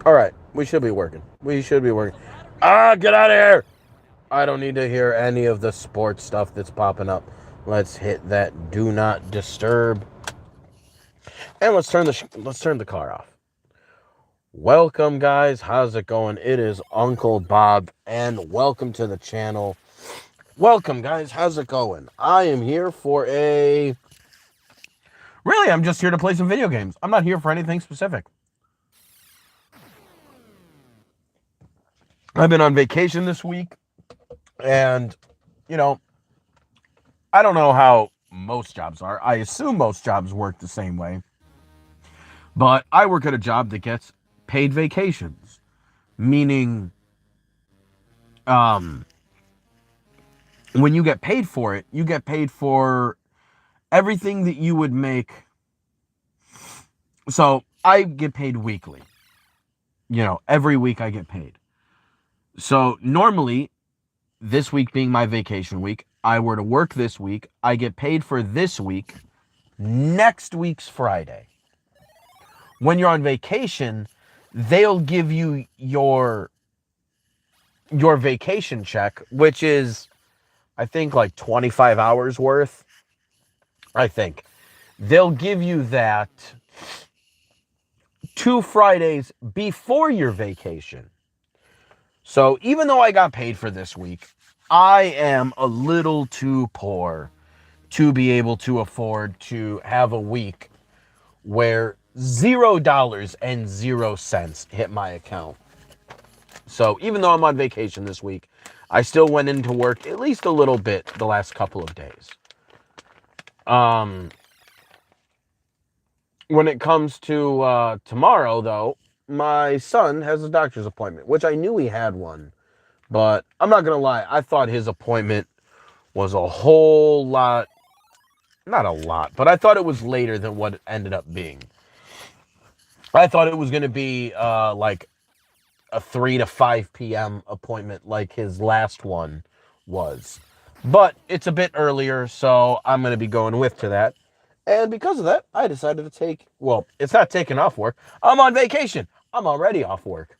All right, we should be working. We should be working. Ah, get out of here! I don't need to hear any of the sports stuff that's popping up. Let's hit that do not disturb, and let's turn the car off. Welcome, guys. How's it going? It is Uncle Bob, and welcome to the channel. Welcome, guys. How's it going? I am here for a. Really, I'm just here to play some video games. I'm not here for anything specific. I've been on vacation this week, and, you know, I don't know how most jobs are. I assume most jobs work the same way. But I work at a job that gets paid vacations, meaning um, when you get paid for it, you get paid for everything that you would make. So I get paid weekly. Every week I get paid. So normally, this week being my vacation week, I were to work this week, I get paid for this week, next week's Friday. When you're on vacation, they'll give you your vacation check, which is, I think, like 25 hours worth. I think. They'll give you that 2 Fridays before your vacation. So even though I got paid for this week, I am a little too poor to be able to afford to have a week where $0.00 hit my account. So even though I'm on vacation this week, I still went into work at least a little bit the last couple of days. When it comes to tomorrow, though, my son has a doctor's appointment, which I knew he had one. But I'm not going to lie, I thought his appointment was a whole lot, not a lot, but I thought it was later than what it ended up being. I thought it was going to be like a 3 to 5 p.m. appointment like his last one was. But it's a bit earlier, so I'm going to be going with to that. And because of that, I decided to take, well, it's not taking off work. I'm on vacation. I'm already off work.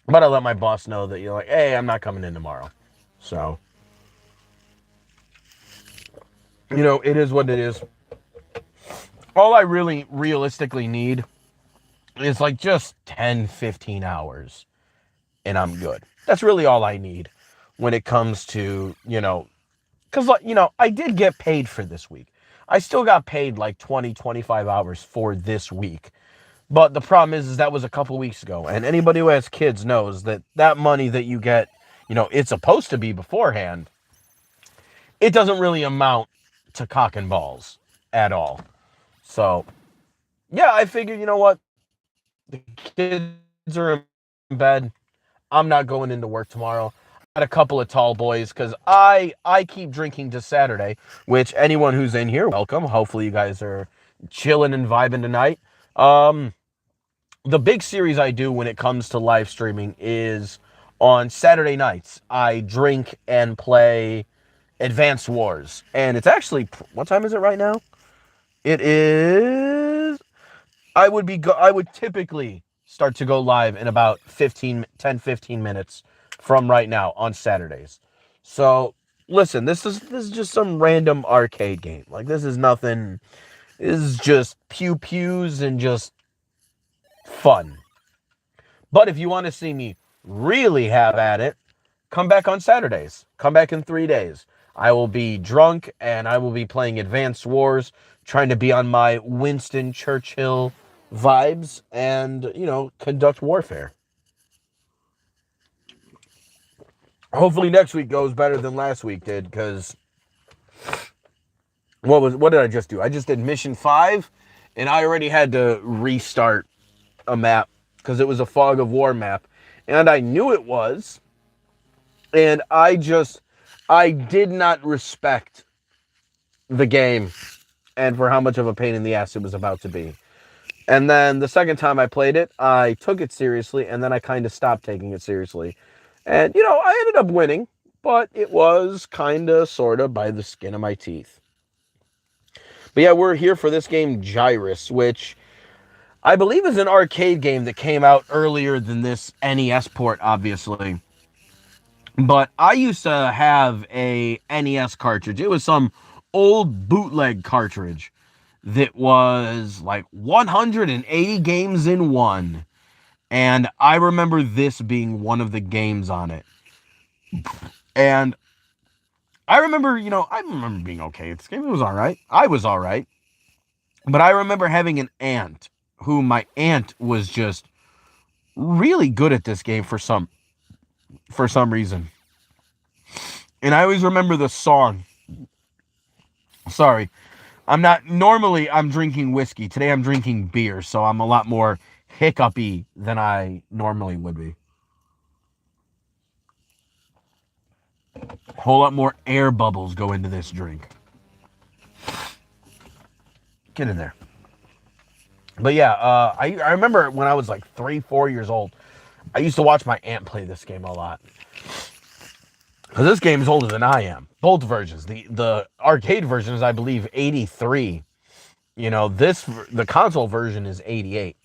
But I let my boss know that, like, hey, I'm not coming in tomorrow. So, it is what it is. All I really realistically need is like just 10, 15 hours. And I'm good. That's really all I need when it comes to, because, I did get paid for this week. I still got paid like 20, 25 hours for this week. But the problem is that was a couple weeks ago. And anybody who has kids knows that money that you get, it's supposed to be beforehand. It doesn't really amount to cock and balls at all. So, yeah, I figured, you know what? The kids are in bed. I'm not going into work tomorrow. I got a couple of tall boys because I keep drinking to Saturday, which anyone who's in here, welcome. Hopefully you guys are chilling and vibing tonight. The big series I do when it comes to live streaming is on Saturday nights. I drink and play Advanced Wars. And it's actually, what time is it right now? It is, I would typically start to go live in about 10, 15 minutes from right now on Saturdays. So, listen, this is just some random arcade game. Like, this is nothing. This is just pew-pews and just fun. But if you want to see me really have at it, come back on Saturdays. Come back in 3 days. I will be drunk and I will be playing Advanced Wars, trying to be on my Winston Churchill vibes and, conduct warfare. Hopefully next week goes better than last week did, because what did I just do? I just did mission 5 and I already had to restart a map because it was a Fog of War map. And I knew it was. And I did not respect the game and for how much of a pain in the ass it was about to be. And then the second time I played it, I took it seriously, and then I kind of stopped taking it seriously. And, I ended up winning, but it was kind of, sort of, by the skin of my teeth. But yeah, we're here for this game, Gyruss, which I believe it's an arcade game that came out earlier than this NES port, obviously. But I used to have a NES cartridge. It was some old bootleg cartridge that was like 180 games in one. And I remember this being one of the games on it. And I remember, I remember being okay. This game was all right. I was all right. But I remember having an aunt who my aunt was just really good at this game for some reason. And I always remember the song. Sorry. I'm drinking whiskey. Today I'm drinking beer, so I'm a lot more hiccupy than I normally would be. A whole lot more air bubbles go into this drink. Get in there. But yeah, I remember when I was like 3-4 years old, I used to watch my aunt play this game a lot. Because this game is older than I am. Both versions. The arcade version is, I believe, 83. The console version is 88.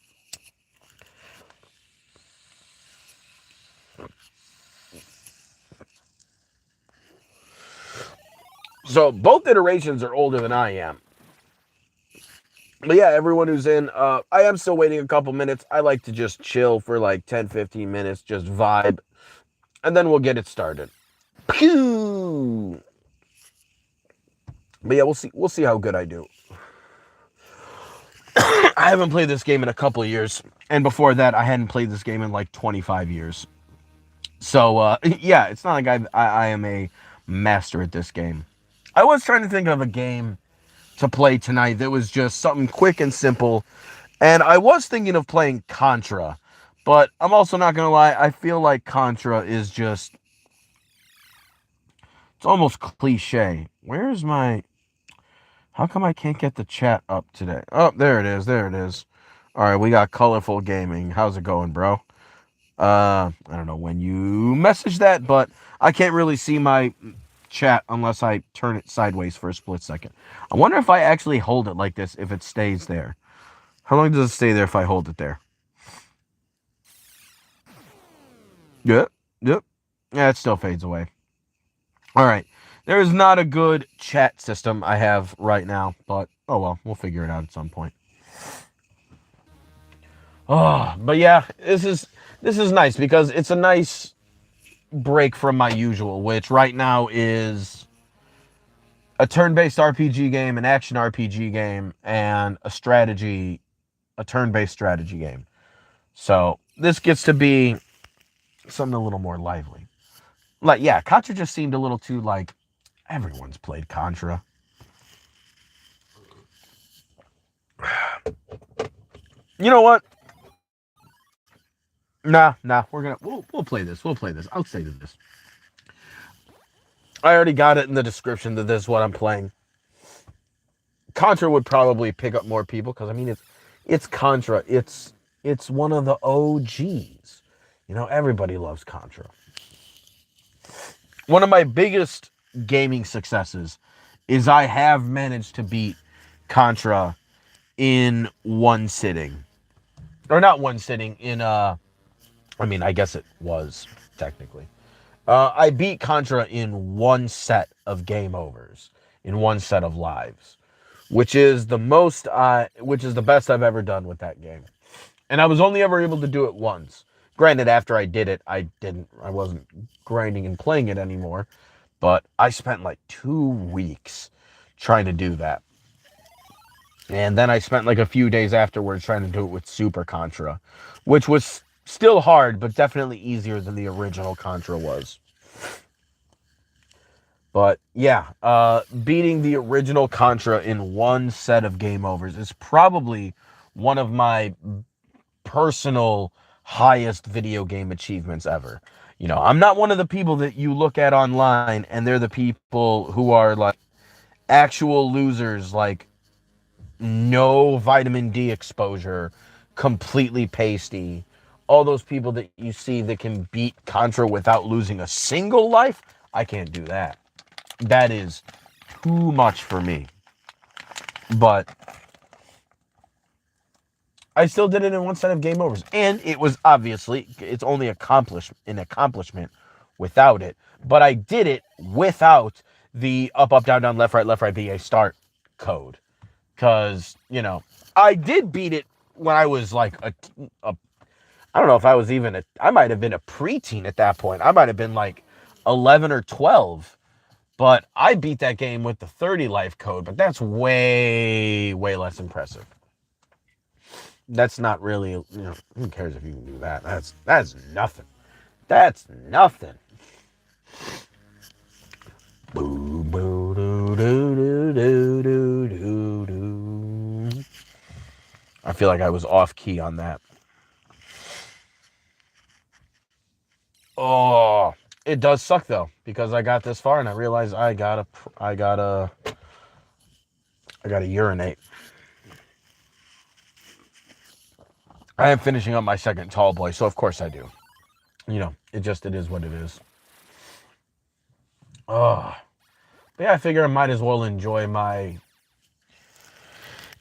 So both iterations are older than I am. But yeah, everyone who's in, I am still waiting a couple minutes. I like to just chill for like 10, 15 minutes, just vibe. And then we'll get it started. Pew! But yeah, we'll see how good I do. I haven't played this game in a couple of years. And before that, I hadn't played this game in like 25 years. So, yeah, it's not like I am a master at this game. I was trying to think of a game to play tonight that was just something quick and simple. And I was thinking of playing Contra. But I'm also not going to lie, I feel like Contra is just... It's almost cliche. Where's my... How come I can't get the chat up today? Oh, there it is. There it is. All right, we got Colorful Gaming. How's it going, bro? I don't know when you message that, but I can't really see my chat unless I turn it sideways for a split second. I wonder if I actually hold it like this, if it stays there. How long does it stay there if I hold it there? Yep. Yeah, it still fades away. All right. There is not a good chat system I have right now, but oh well, we'll figure it out at some point. Oh, but yeah, this is nice because it's a nice break from my usual, which right now is a turn-based RPG game, an action RPG game, and a turn-based strategy game. So this gets to be something a little more lively. Like, yeah, Contra just seemed a little too like everyone's played Contra. You know what? Nah, we'll play this. We'll play this. I'll say this. I already got it in the description that this is what I'm playing. Contra would probably pick up more people because I mean it's Contra. It's one of the OGs. Everybody loves Contra. One of my biggest gaming successes is I have managed to beat Contra in one sitting. Or not one sitting, I guess it was, technically. I beat Contra in one set of game overs, in one set of lives, which is the best I've ever done with that game. And I was only ever able to do it once. Granted, after I did it, I wasn't grinding and playing it anymore, but I spent like 2 weeks trying to do that. And then I spent like a few days afterwards trying to do it with Super Contra, which was still hard, but definitely easier than the original Contra was. But yeah, beating the original Contra in one set of game overs is probably one of my personal highest video game achievements ever. I'm not one of the people that you look at online and they're the people who are like actual losers, like no vitamin D exposure, completely pasty. All those people that you see that can beat Contra without losing a single life, I can't do that. That is too much for me. But I still did it in one set of game overs. And it was obviously, it's only an accomplishment without it. But I did it without the up, up, down, down, left, right, BA start code. Because, I did beat it when I was like I don't know if I was even I might have been a preteen at that point. I might have been like 11 or 12. But I beat that game with the 30 life code, but that's way, way less impressive. That's not really, who cares if you can do that? That's nothing. That's nothing. Boo, boo, doo, doo, doo, doo, doo, doo. I feel like I was off key on that. Oh, it does suck though, because I got this far and I realized I gotta urinate. I am finishing up my second tall boy, so of course I do. It is what it is. Oh, but yeah, I figure I might as well enjoy my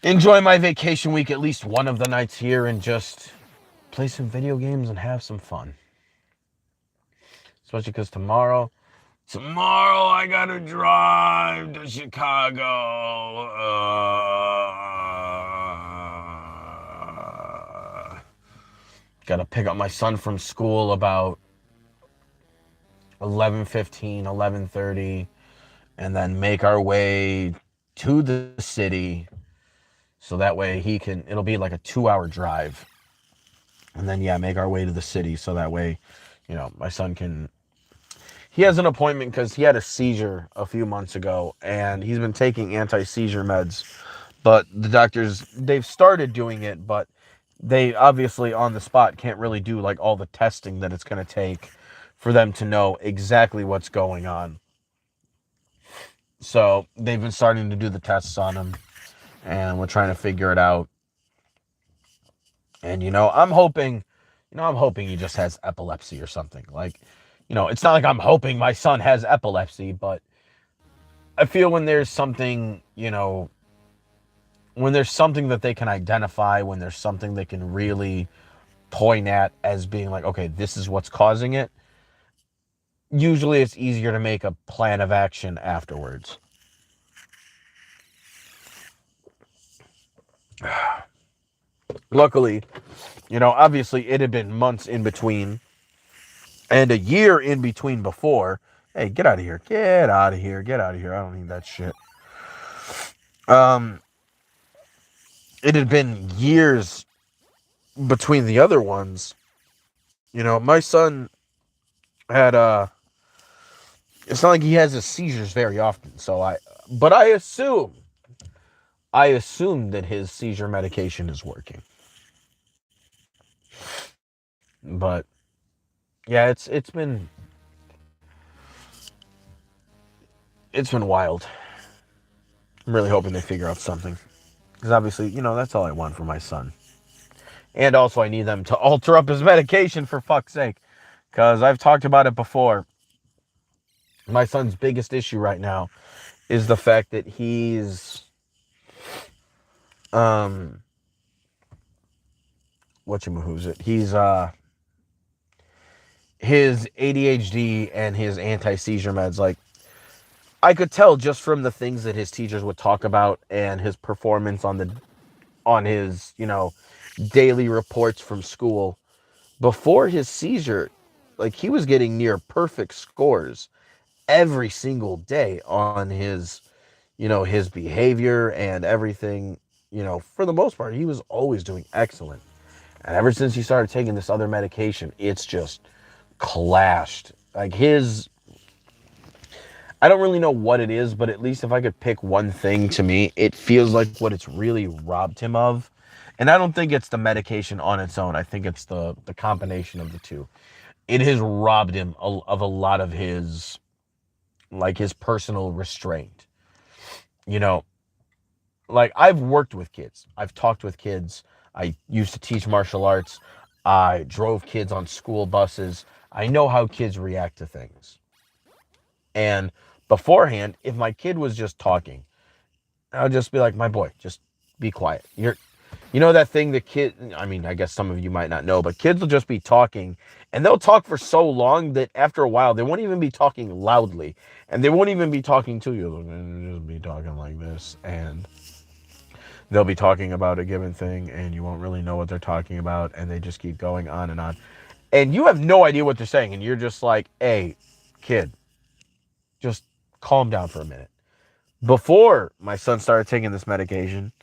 vacation week at least one of the nights here and just play some video games and have some fun. Especially because tomorrow I gotta drive to Chicago. Gotta pick up my son from school about 11:15, 11:30, and then make our way to the city. So that way it'll be like a 2-hour drive. And then, make our way to the city. So that way, my son he has an appointment because he had a seizure a few months ago and he's been taking anti-seizure meds. But the doctors, they've started doing it, but they obviously on the spot can't really do like all the testing that it's going to take for them to know exactly what's going on. So they've been starting to do the tests on him and we're trying to figure it out. And, I'm hoping he just has epilepsy or something. Like, it's not like I'm hoping my son has epilepsy, but I feel when there's something, when there's something that they can identify, when there's something they can really point at as being like, okay, this is what's causing it, usually it's easier to make a plan of action afterwards. Luckily, obviously it had been months in between and a year in between before. Hey, get out of here. Get out of here. Get out of here. I don't need that shit. It had been years between the other ones. My son had it's not like he has his seizures very often, but I assume that his seizure medication is working. But yeah, it's been wild. I'm really hoping they figure out something. Because obviously, that's all I want for my son. And also I need them to alter up his medication for fuck's sake. Because I've talked about it before. My son's biggest issue right now is the fact that he's he's his ADHD and his anti-seizure meds, like I could tell just from the things that his teachers would talk about and his performance on his, daily reports from school before his seizure, like he was getting near perfect scores every single day on his, his behavior and everything. For the most part, he was always doing excellent. And ever since he started taking this other medication, it's just clashed. Like I don't really know what it is, but at least if I could pick one thing, to me, it feels like what it's really robbed him of. And I don't think it's the medication on its own. I think it's the combination of the two. It has robbed him of a lot of his personal restraint. Like I've worked with kids. I've talked with kids. I used to teach martial arts. I drove kids on school buses. I know how kids react to things. And beforehand, if my kid was just talking, I would just be like, my boy, just be quiet. You know that thing that kid, I mean, I guess some of you might not know, but kids will just be talking and they'll talk for so long that after a while they won't even be talking loudly and they won't even be talking to you. They'll just be talking like this and they'll be talking about a given thing and you won't really know what they're talking about and they just keep going on and on. And you have no idea what they're saying and you're just like, hey, kid, just calm down for a minute. Before my son started taking this medication,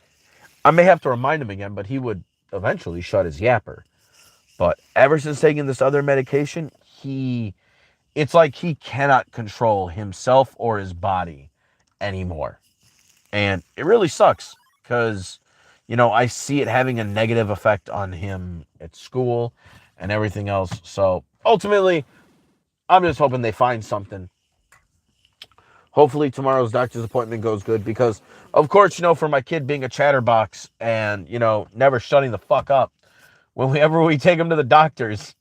I may have to remind him again, but he would eventually shut his yapper. But ever since taking this other medication, it's like he cannot control himself or his body anymore. And it really sucks because, I see it having a negative effect on him at school and everything else. So ultimately, I'm just hoping they find something. Hopefully tomorrow's doctor's appointment goes good because, of course, for my kid being a chatterbox and, never shutting the fuck up, whenever we take him to the doctors,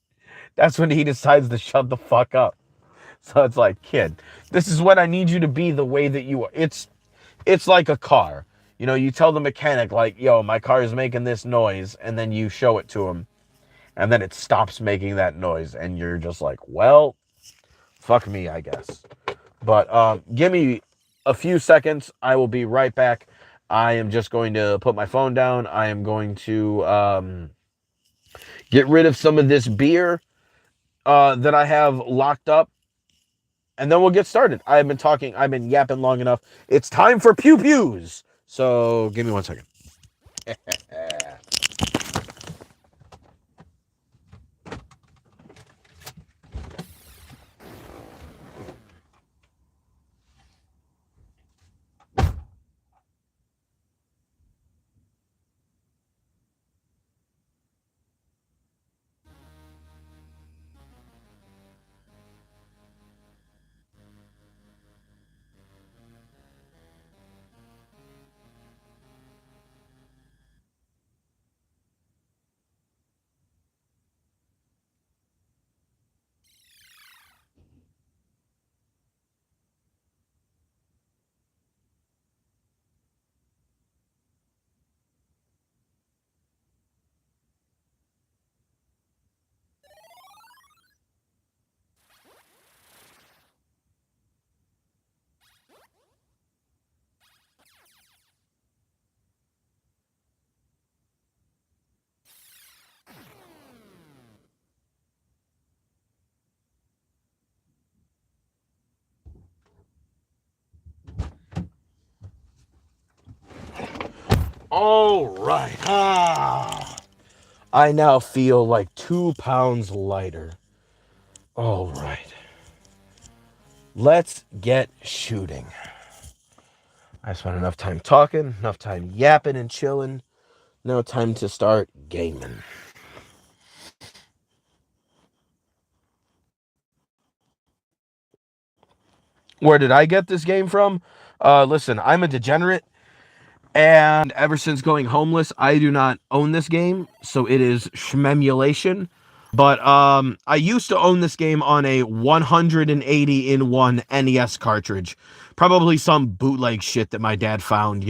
that's when he decides to shut the fuck up. So it's like, kid, this is when I need you to be the way that you are. It's like a car. You tell the mechanic, like, yo, my car is making this noise, and then you show it to him, and then it stops making that noise, and you're just like, well, fuck me, I guess. But give me a few seconds. I will be right back. I am just going to put my phone down. I am going to get rid of some of this beer that I have locked up. And then we'll get started. I've been yapping long enough. It's time for pew pews. So give me 1 second. All right. I now feel like 2 pounds lighter. All right. Let's get shooting. I spent enough time talking, enough time yapping and chilling. Now time to start gaming. Where did I get this game from? Listen, I'm a degenerate, and ever since going homeless, I do not own this game, so it is shmemulation. But I used to own this game on a 180 in 1 NES cartridge. Probably some bootleg shit that my dad found,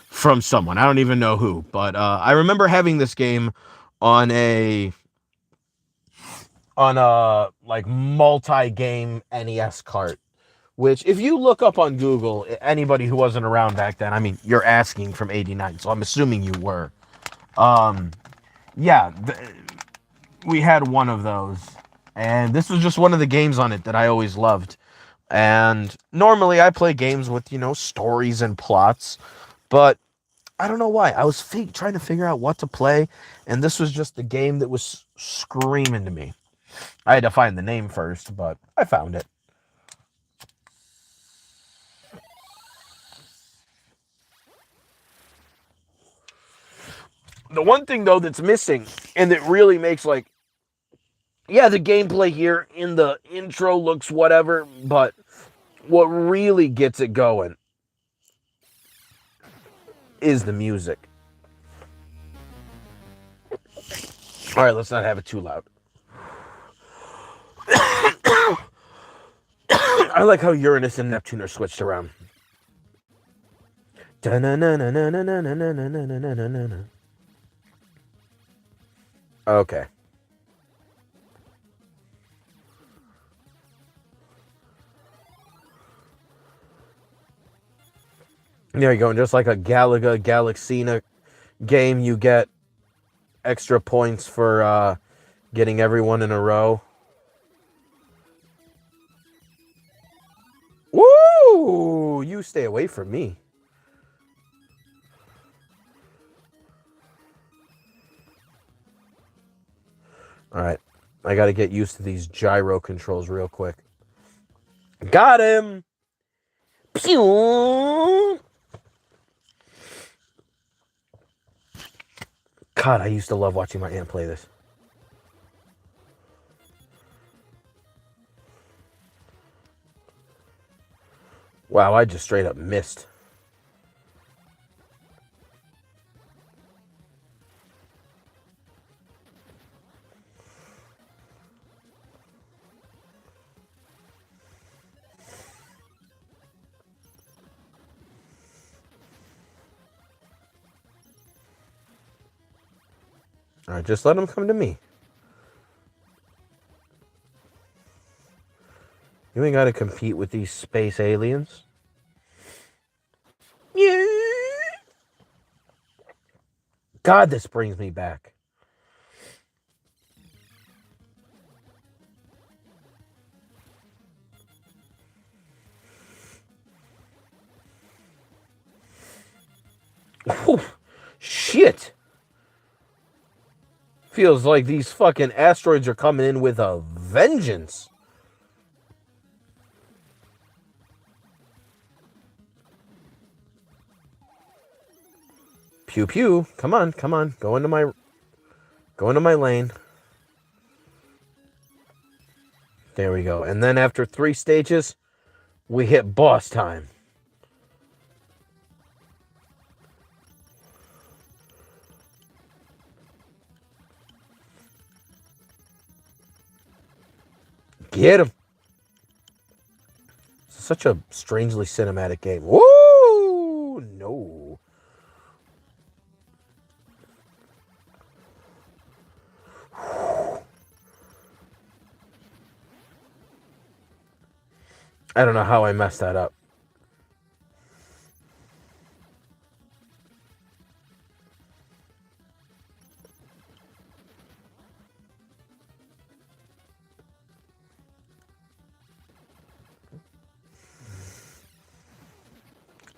from someone. I don't even know who. But I remember having this game on a like multi-game NES cart. Which, if you look up on Google, anybody who wasn't around back then, I mean, you're asking from '89, so I'm assuming you were. Um, yeah, we had one of those, and this was just one of the games on it that I always loved. And normally I play games with, stories and plots, but I don't know why. I was trying to figure out what to play, and this was just the game that was screaming to me. I had to find the name first, but I found it. The one thing, though, that's missing, and that really makes, like, yeah, the gameplay here in the intro looks whatever, but what really gets it going is the music. All right, let's not have it too loud. I like how Uranus and Neptune are switched around. Okay. There you go. And just like a Galaga Galaxina game, you get extra points for getting everyone in a row. Woo! You stay away from me. All right. I got to get used to these gyro controls real quick. Got him! Pew! God, I used to love watching my aunt play this. Wow, I just straight up missed. All right, just let them come to me. You ain't got to compete with these space aliens. Yeah. God, this brings me back. Whew. Shit. Feels like these fucking asteroids are coming in with a vengeance. Pew pew. Come on, come on. Go into my lane. There we go. And then after 3 stages, we hit boss time. Get him. Such a strangely cinematic game. Woo! No. I don't know how I messed that up.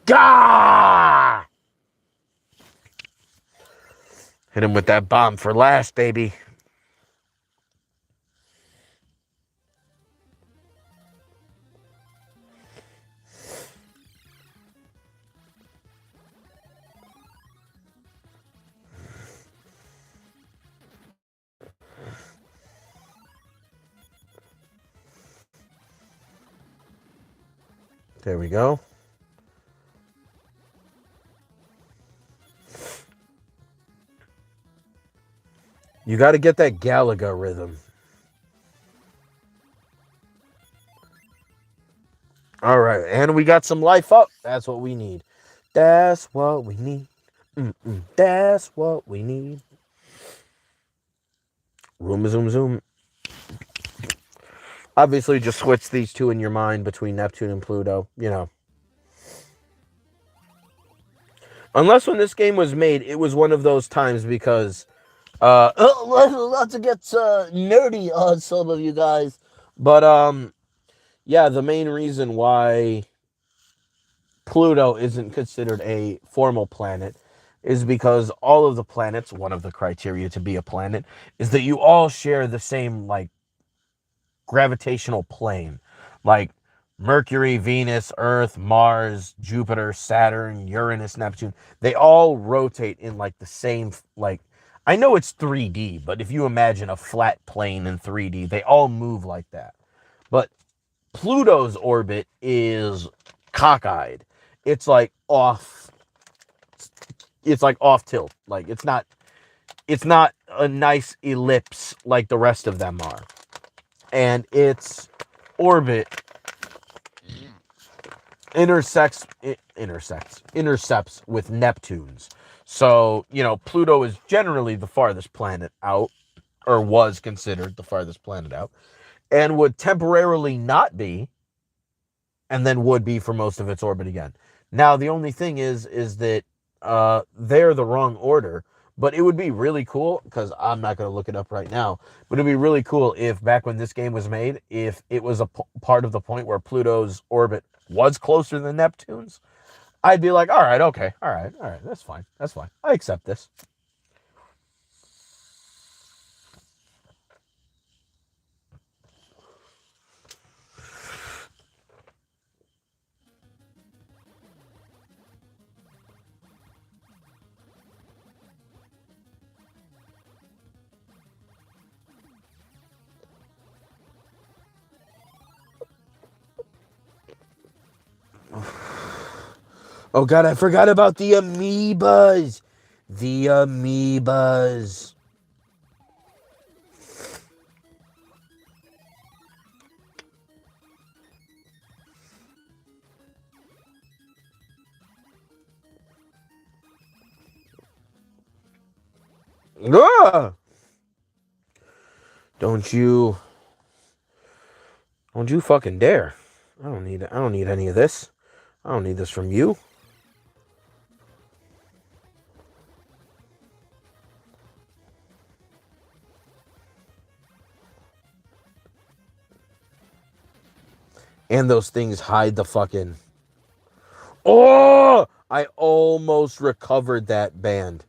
Gah! Hit him with that bomb for last, baby. There we go. You got to get that Galaga rhythm. All right, and we got some life up. That's what we need. That's what we need. That's what we need. Room, zoom, zoom. Obviously, just switch these two in your mind between Neptune and Pluto. You know. Unless when this game was made, it was one of those times because... not to get nerdy on some of you guys. But, yeah, the main reason why Pluto isn't considered a formal planet is because all of the planets, one of the criteria to be a planet, is that you all share the same, like, gravitational plane. Like, Mercury, Venus, Earth, Mars, Jupiter, Saturn, Uranus, Neptune, they all rotate in, like, the same, like, I know it's 3D, but if you imagine a flat plane in 3D, they all move like that. But Pluto's orbit is cockeyed. It's like off tilt. Like it's not a nice ellipse like the rest of them are. And its orbit intercepts with Neptune's. So, you know, Pluto is generally the farthest planet out. or was considered the farthest planet out, and would temporarily not be, and then would be for most of its orbit again. Now, the only thing is that they're the wrong order, but it would be really cool, because I'm not going to look it up right now, but it'd be really cool if back when this game was made, if it was a part of the point where Pluto's orbit was closer than Neptune's, I'd be like, all right, okay, all right, that's fine, I accept this. Oh god, I forgot about the amoebas. The amoebas. Ah! Don't you fucking dare. I don't need any of this. I don't need this from you. And those things hide the fucking... Oh! I almost recovered that band.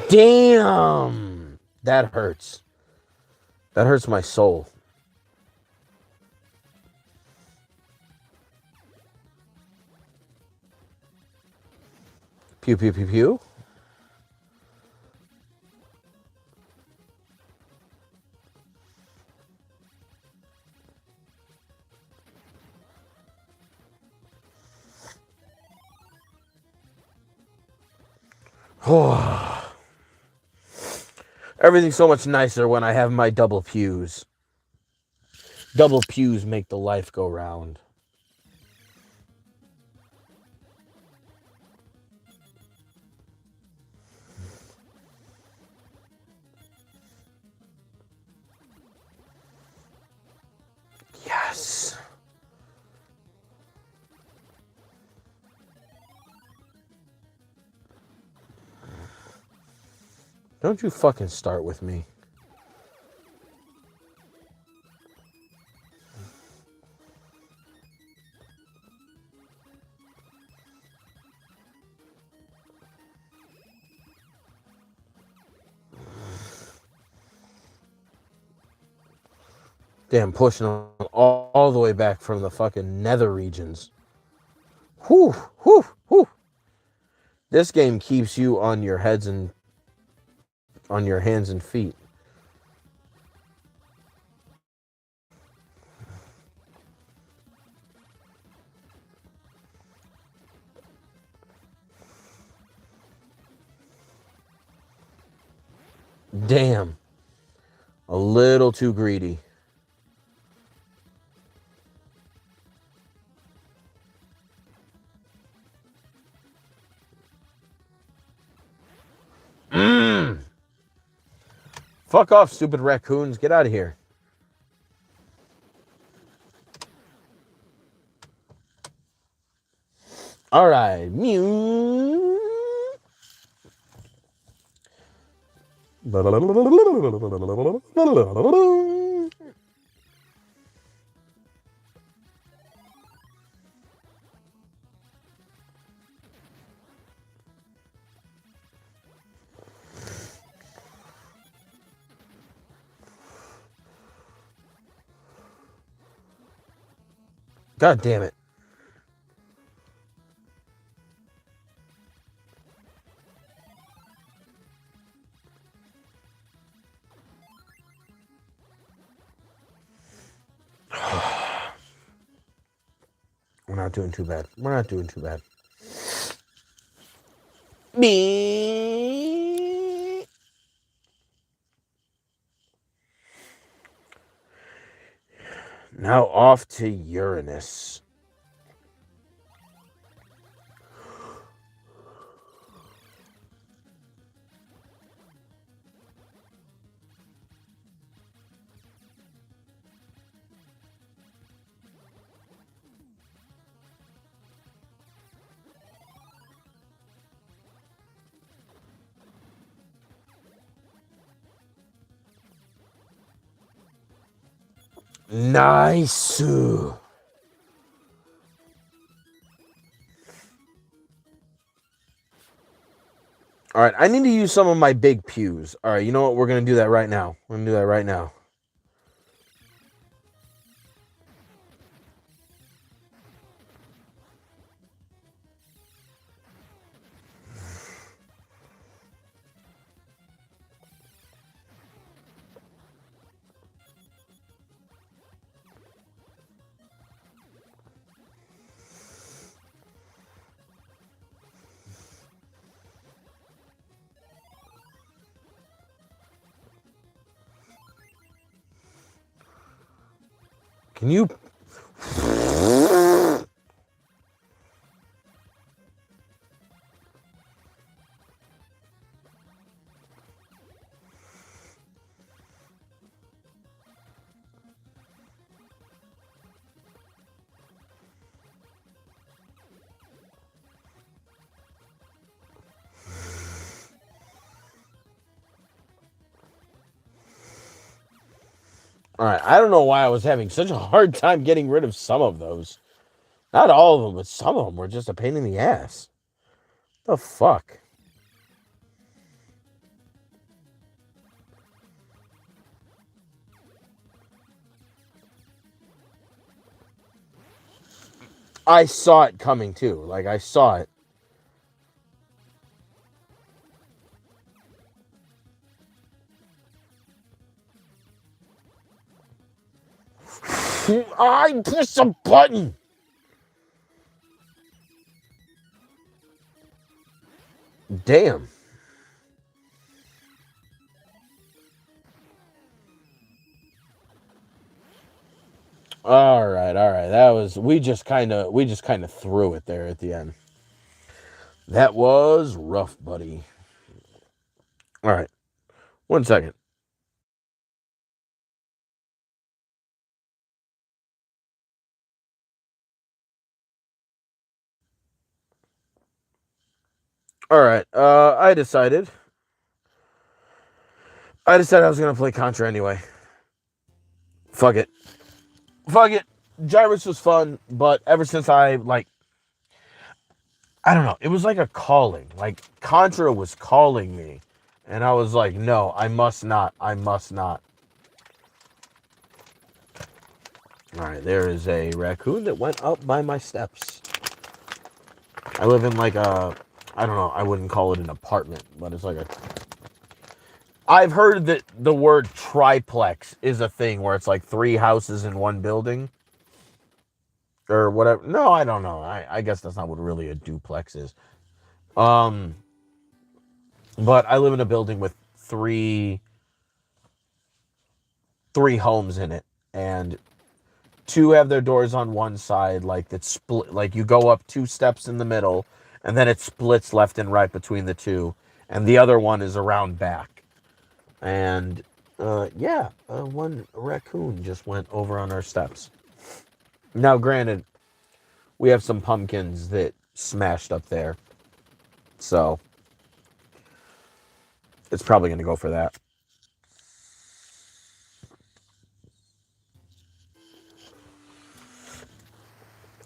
Damn! That hurts. That hurts my soul. Pew, pew, pew, pew. Oh. Everything's so much nicer when I have my double pews. Double pews make the life go round. Yes. Don't you fucking start with me. Damn, pushing all the way back from the fucking nether regions. Whew, whew, whew. This game keeps you on your heads and on your hands and feet. Damn. A little too greedy. Fuck off, stupid raccoons. Get out of here. All right. Mew. God damn it. We're not doing too bad. We're not doing too bad. Me. Now off to Uranus. Nice. All right, I need to use some of my big pews. All right, you know what? We're going to do that right now. We're going to do that right now. Can you... All right, I don't know why I was having such a hard time getting rid of some of those. Not all of them, but some of them were just a pain in the ass. The fuck? I saw it coming too. Like, I saw it. I pushed a button. Damn. All right. That was we just kind of threw it there at the end. That was rough, buddy. All right. 1 second. All right. I decided I was going to play Contra anyway. Fuck it. Fuck it. Gyruss was fun, but ever since I don't know, it was like a calling. Like Contra was calling me, and I was like, no, I must not. I must not. All right, there is a raccoon that went up by my steps. I live in like I don't know, I wouldn't call it an apartment, but it's like a. I've heard that the word triplex is a thing where it's like 3 houses in one building. Or whatever. No, I don't know. I guess that's not what really a duplex is. Um, but I live in a building with three homes in it, and 2 have their doors on one side, like that's split. Like you go up 2 steps in the middle, and then it splits left and right between the 2, and the other one is around back. And yeah, one raccoon just went over on our steps. Now, granted, we have some pumpkins that smashed up there, so it's probably going to go for that.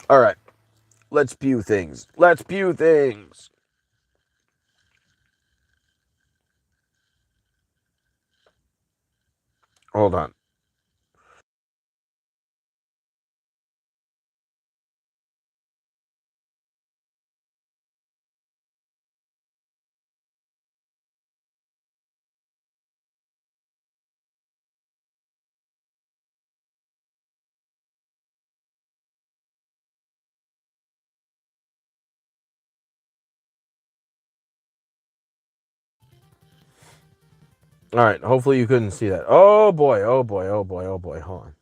All right, let's pew things. Let's pew things. Hold on. All right, hopefully you couldn't see that. Oh boy, oh boy, oh boy, oh boy. Hold on.